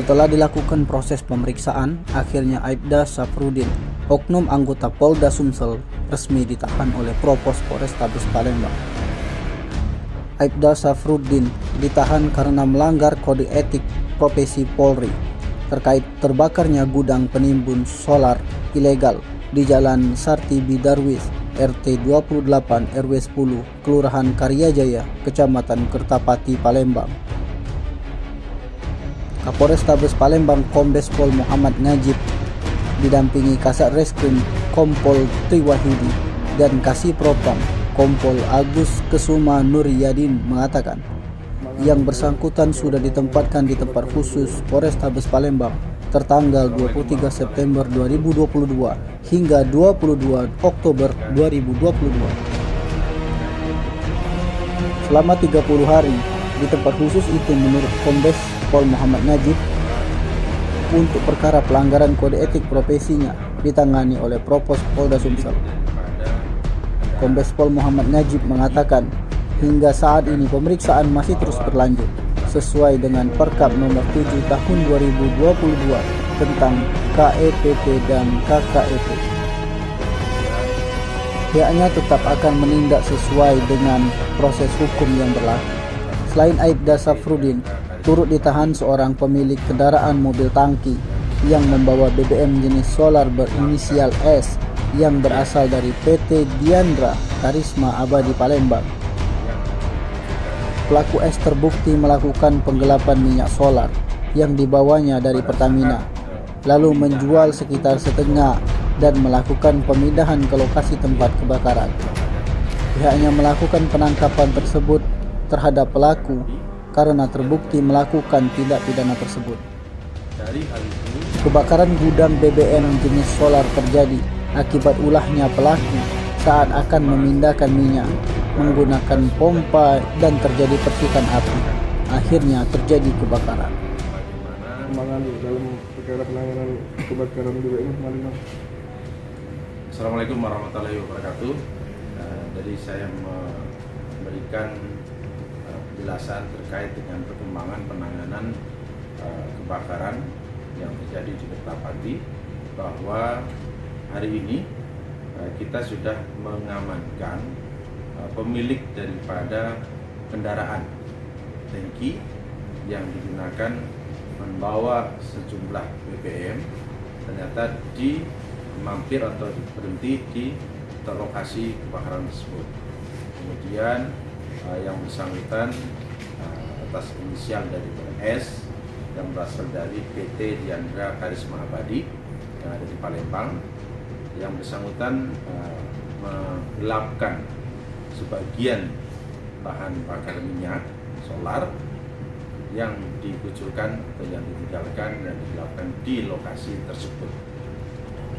Setelah dilakukan proses pemeriksaan, akhirnya Aibda Safrudin, oknum anggota Polda Sumsel, resmi ditahan oleh Propos Polrestabes Palembang. Aibda Safrudin ditahan karena melanggar kode etik profesi Polri terkait terbakarnya gudang penimbun solar ilegal di Jalan Sarti Bidarwis, RT 28 RW 10, Kelurahan Karyajaya, Kecamatan Kertapati, Palembang. Kapolrestabes Palembang Kombes Pol Muhammad Najib didampingi Kasat Reskrim Kompol Triwahyudi dan Kasih Propam Kompol Agus Kesuma Nuryadin mengatakan yang bersangkutan sudah ditempatkan di tempat khusus Polrestabes Palembang tertanggal 23 September 2022 hingga 22 Oktober 2022. Selama 30 hari di tempat khusus itu, menurut Kombes Pol Muhammad Najib, untuk perkara pelanggaran kode etik profesinya ditangani oleh Propos Polda Sumsel. Kombes Pol Muhammad Najib mengatakan hingga saat ini pemeriksaan masih terus berlanjut sesuai dengan Perkap nomor 7 tahun 2022 tentang KEPP dan KKEP. Pihaknya tetap akan menindak sesuai dengan proses hukum yang berlaku. Selain Aibda Safrudin, turut ditahan seorang pemilik kendaraan mobil tangki yang membawa BBM jenis solar berinisial S yang berasal dari PT Diandra Karisma Abadi Palembang. Pelaku S terbukti melakukan penggelapan minyak solar yang dibawanya dari Pertamina, lalu menjual sekitar setengah dan melakukan pemindahan ke lokasi tempat kebakaran. Pihaknya melakukan penangkapan tersebut terhadap pelaku karena terbukti melakukan tindak pidana tersebut. Kebakaran gudang BBM jenis solar terjadi akibat ulahnya pelaku saat akan memindahkan minyak menggunakan pompa dan terjadi percikan api. Akhirnya terjadi kebakaran. Perkembangan dalam perkara penanganan kebakaran BBM Palembang. Assalamualaikum warahmatullahi wabarakatuh. Jadi saya memberikan penjelasan terkait dengan perkembangan penanganan kebakaran yang terjadi di Kertapati, bahwa hari ini kita sudah mengamankan pemilik daripada kendaraan tangki yang digunakan membawa sejumlah BBM ternyata mampir atau berhenti di lokasi kebakaran tersebut. Kemudian yang bersangkutan atas inisial dari S yang berasal dari PT Diandra Karisma Abadi yang ada di Palembang, yang bersangkutan menggelapkan sebagian bahan bakar minyak solar yang dikucurkan atau yang ditinggalkan dan digelapkan di lokasi tersebut.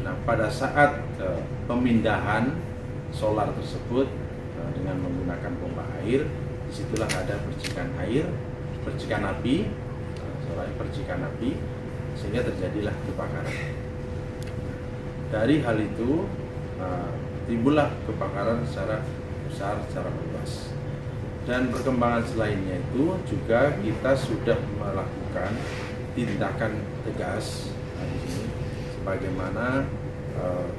Nah, pada saat pemindahan solar tersebut dengan menggunakan pompa air, disitulah ada percikan api, sehingga terjadilah kebakaran. Dari hal itu timbullah kebakaran secara besar, secara luas. Dan perkembangan selainnya itu juga kita sudah melakukan tindakan tegas di sini, sebagaimana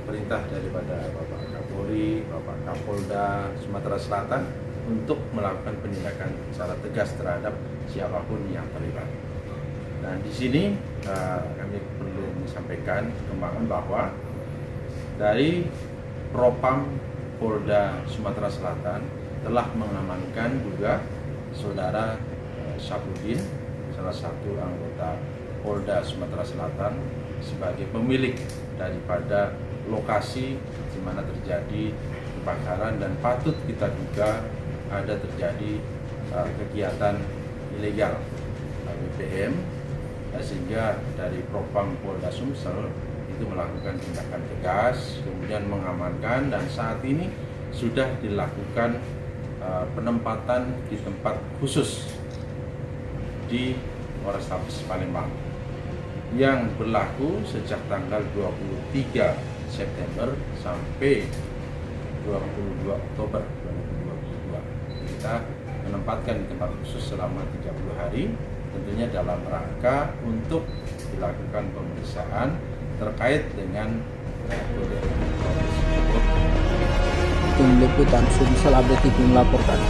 perintah daripada Bapak Kapolri, Bapak Kapolda Sumatera Selatan untuk melakukan penindakan secara tegas terhadap siapapun yang terlibat. Dan di sini kami perlu menyampaikan perkembangan bahwa dari Propam Polda Sumatera Selatan telah mengamankan juga saudara Safrudin, salah satu anggota Polda Sumatera Selatan, sebagai pemilik daripada lokasi di mana terjadi kebakaran dan patut kita duga ada terjadi kegiatan ilegal BBM, sehingga dari Propam Polda Sumsel itu melakukan tindakan tegas, kemudian mengamankan, dan saat ini sudah dilakukan penempatan di tempat khusus di Polrestabes Palembang yang berlaku sejak tanggal 23 September sampai 22 Oktober 2022. Kita menempatkan di tempat khusus selama 30 hari, tentunya dalam rangka untuk dilakukan pemeriksaan terkait dengan kode etik tersebut. Tim Liputan Sumsel Update TV melaporkan.